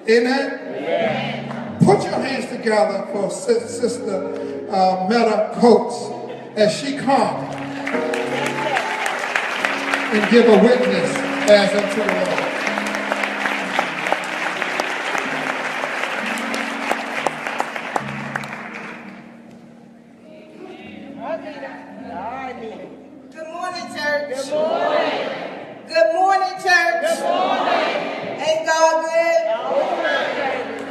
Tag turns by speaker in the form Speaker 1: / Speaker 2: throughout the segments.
Speaker 1: Amen? Amen. Put your hands together for Sister Amietta Coates as she comes and give a witness as unto the Lord.
Speaker 2: Good morning, church. Good morning. Good morning, church. Good morning. Ain't God good? All right, baby.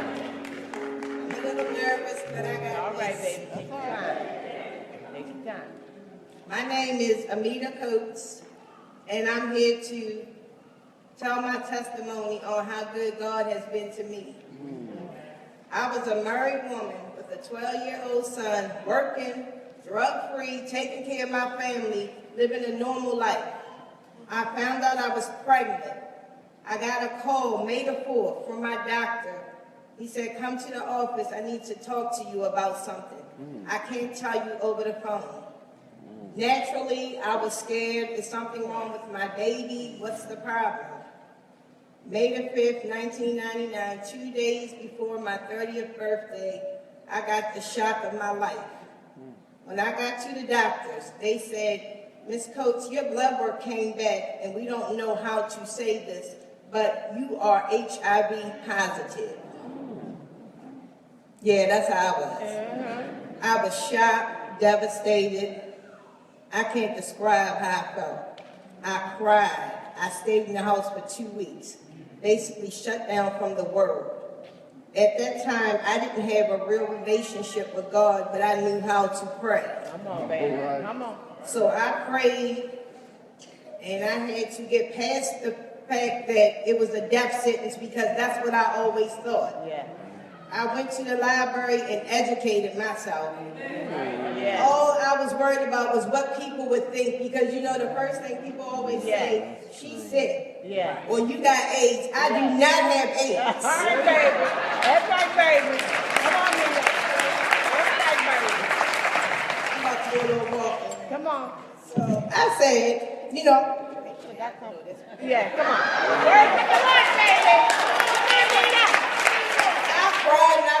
Speaker 2: I'm a little nervous, but I got all right, baby. Take your time. Take your time. My name is Amietta Coates, and I'm here to tell my testimony on how good God has been to me. I was a married woman with a 12-year-old son, working, drug-free, taking care of my family, living a normal life. I found out I was pregnant. I got a call May the 4th from my doctor. He said, come to the office, I need to talk to you about something. I can't tell you over the phone. Naturally, I was scared. Is something wrong with my baby? What's the problem? May the 5th, 1999, 2 days before my 30th birthday, I got the shock of my life. When I got to the doctors, they said, Ms. Coates, your blood work came back, and we don't know how to say this, but you are HIV positive. Yeah, that's how I was. I was shocked, devastated. I can't describe how I felt. I cried. I stayed in the house for 2 weeks, basically shut down from the world. At that time, I didn't have a real relationship with God, but I knew how to pray. Come on, baby. Come on. So I prayed, and I had to get past the fact that it was a death sentence, because that's what I always thought. Yeah. I went to the library and educated myself. Yeah. All I was worried about was what people would think, because you know the first thing people always say, she's sick, or you got AIDS. I do not have AIDS. That's right, baby. That's right, baby. Come on, Nina. That's right, baby. I'm about to do a little walking. Come on. So I said, you know, yeah, come on. Where's the Lord, baby? I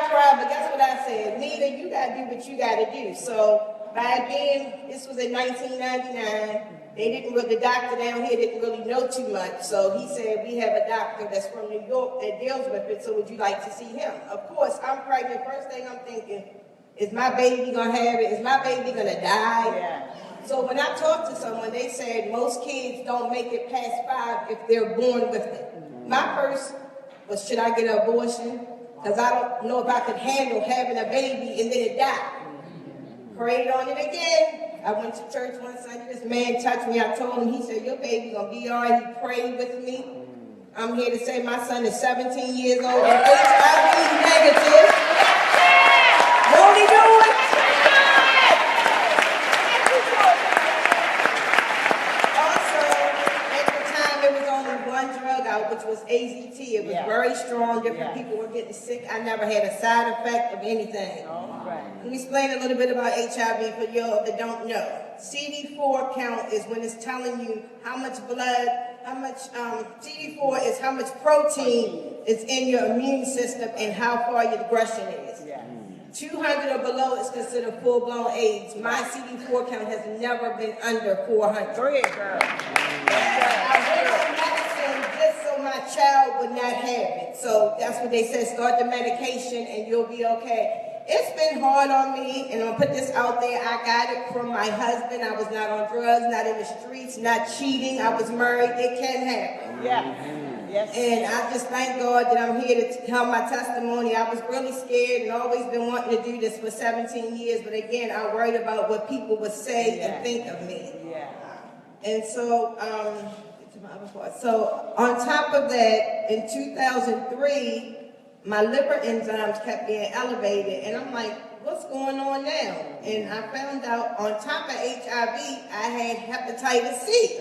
Speaker 2: cried, but guess what I said? Nina, you gotta do what you gotta do. So by then, this was in 1999. The doctor down here didn't really know too much. So he said, we have a doctor that's from New York that deals with it, so would you like to see him? Of course, I'm pregnant. First thing I'm thinking, is my baby gonna have it? Is my baby gonna die? Yeah. So when I talked to someone, they said most kids don't make it past 5 if they're born with it. My first was, should I get an abortion? Because I don't know if I could handle having a baby and then it died. Prayed on it again. I went to church one Sunday. This man touched me. I told him, he said, your baby gonna be all right. He prayed with me. I'm here to say my son is 17 years old and HIV negative. Won't he do it? Which was AZT. It was very strong. Different people were getting sick. I never had a side effect of anything. Let me explain a little bit about HIV for y'all that don't know. CD4 count is when it's telling you how much blood, CD4 is how much protein is in your immune system and how far your aggression is. 200 or below is considered full-blown AIDS. My CD4 count has never been under 400. Go ahead, girl. My child would not have it. So that's what they said, start the medication and you'll be okay. It's been hard on me, and I'll put this out there. I got it from my husband. I was not on drugs, not in the streets, not cheating. I was married. It can happen. Yes. And I just thank God that I'm here to tell my testimony. I was really scared and always been wanting to do this for 17 years. But again, I worried about what people would say and think of me. And so, so on top of that, in 2003, my liver enzymes kept being elevated, and I'm like, what's going on now? And I found out on top of HIV, I had hepatitis C.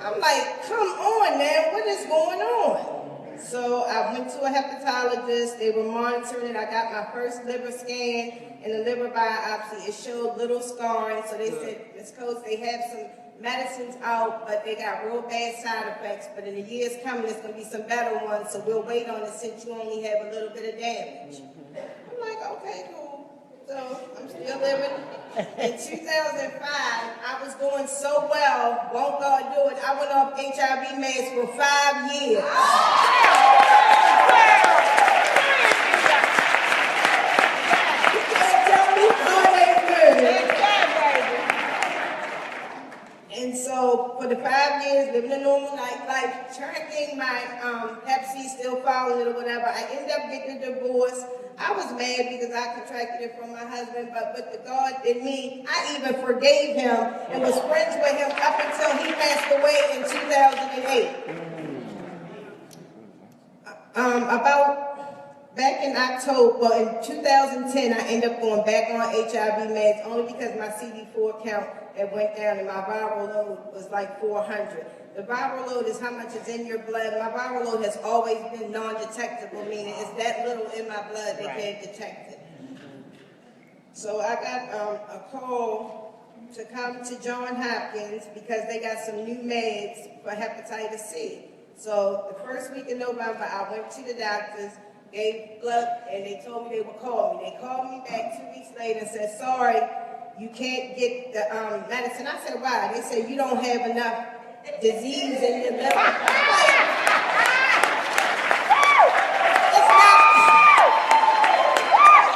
Speaker 2: I'm like, come on now, what is going on? So I went to a hepatologist. They were monitoring it. I got my first liver scan and a liver biopsy. It showed little scarring. So they said, Ms. Coates, they have some medicine's out, but they got real bad side effects. But in the years coming, there's going to be some better ones, so we'll wait on it since you only have a little bit of damage. I'm like, okay, cool. So I'm still living. In 2005, I was doing so well. Won't God do it? I went off HIV meds for 5 years. You can't tell me God ain't good. And so for the 5 years, living a normal life, tracking my Hep C, still following it or whatever, I ended up getting a divorce. I was mad because I contracted it from my husband, but with the God in me, I even forgave him and was friends with him up until he passed away in 2008. About back in October, well, in 2010, I ended up going back on HIV meds only because my CD4 count had went down and my viral load was like 400. The viral load is how much is in your blood. My viral load has always been non-detectable, meaning it's that little in my blood they can't detect it. So I got a call to come to Johns Hopkins because they got some new meds for hepatitis C. So the first week in November, I went to the doctors, gave blood, and they told me they would call me. They called me back 2 weeks later and said, sorry, you can't get the medicine. I said, why? They said, you don't have enough disease in your liver. It's not,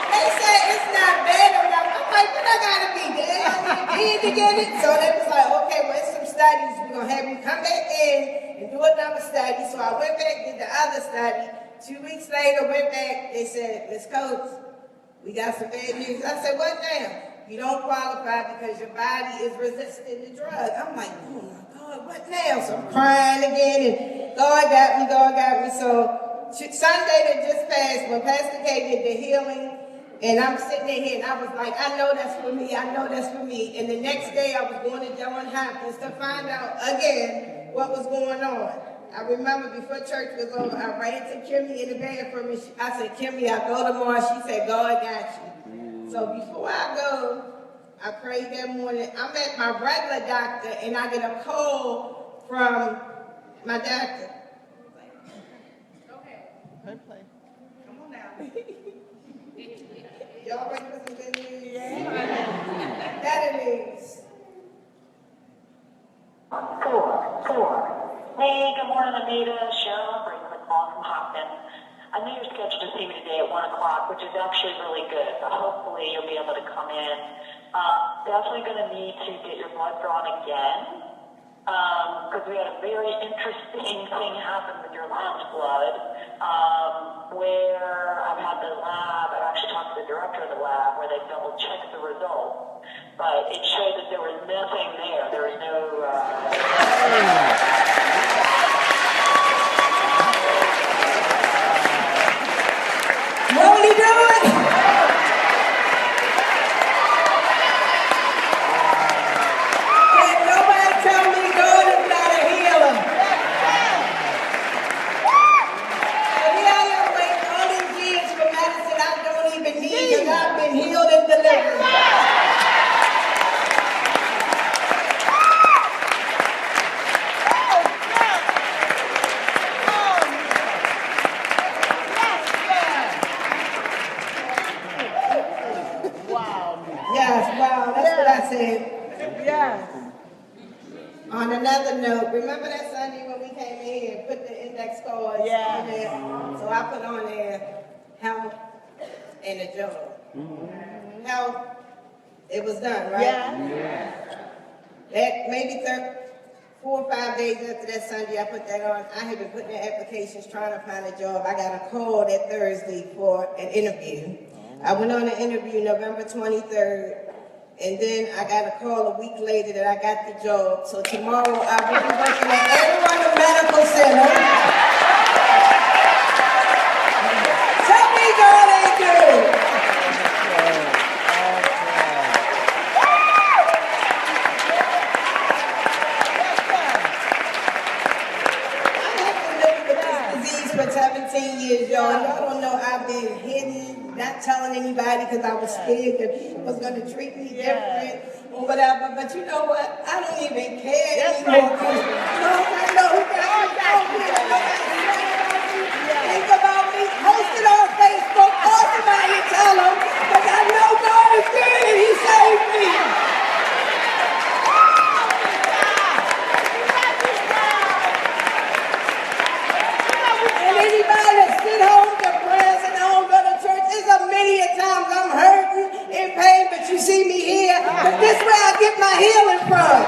Speaker 2: they said it's not bad enough. I'm like, but I gotta be dead. I need to get it. So they was like, okay, well, it's some studies. We're gonna have you come back in and do another study. So I went back, did the other study. 2 weeks later, went back. They said, Ms. Coates, we got some bad news. I said, what now? You don't qualify because your body is resistant to drugs. I'm like, oh my God, what now? So I'm crying again, and God got me. So Sunday that just passed, when Pastor K did the healing, and I'm sitting in here, and I was like, I know that's for me. And the next day, I was going to Johns Hopkins to find out again what was going on. I remember before church was over, I ran to Kimmy in the bathroom, and I said, Kimmy, I'll go tomorrow. She said, God got you. So before I go, I prayed that morning. I'm at my regular doctor, and I get a call from my doctor. Okay. Come on now. Y'all ready for some good news? Yeah. Better news.
Speaker 3: 4. Hey, good morning, Amietta. Cheryl, I'm bringing the call from Hopkins. I know you're scheduled to see me today at 1 o'clock, which is actually really good. So hopefully you'll be able to come in. Definitely going to need to get your blood drawn again because we had a very interesting thing happen with your last blood where I've had the lab, I actually talked to the director of the lab where they double-checked the results, but it showed that there was nothing there. There was no...
Speaker 2: What are you doing? Can't nobody tell me God is not a healer. So here I am waiting all these years for medicine I don't even need because I've been healed and delivered. Yes, wow, that's what I said.
Speaker 4: Yes.
Speaker 2: On another note, remember that Sunday when we came in here and put the index cards on there? So I put on there health and a job. Health, it was done, right?
Speaker 4: Yeah.
Speaker 2: That maybe 4 or 5 days after that Sunday, I put that on. I had been putting in applications trying to find a job. I got a call that Thursday for an interview. I went on an interview November 23rd, and then I got a call a week later that I got the job. So tomorrow I will be working at Annapolis Medical Center. Tell me God ain't good. I have been living with this disease for 17 years, y'all. Y'all don't know I've been hidden. Not telling anybody because I was scared that people was going to treat me different or whatever. But you know what? I don't even care anymore. I know who got me. Think about me. Post it on Facebook. Call somebody and tell them. Because I know God is good and He saved me. And anybody that sit home, depressed, and I don't go to church, it's a many a times I'm hurting, in pain, but you see me here. But this way I get my healing from.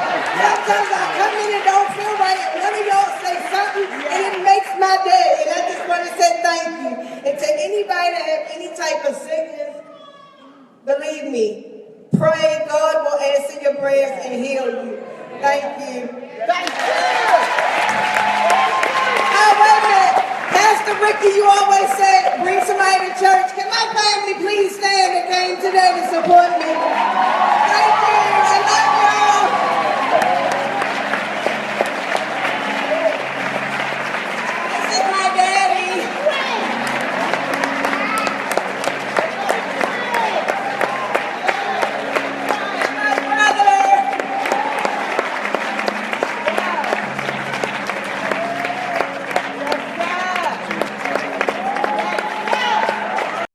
Speaker 2: Sometimes I come in and don't feel right, and one of y'all say something, and it makes my day. And I just want to say thank you. And to anybody that have any type of sickness, believe me, pray, God will answer your prayers and heal you. Thank you. Thank you. Oh, wait a minute. Pastor Ricky, you always say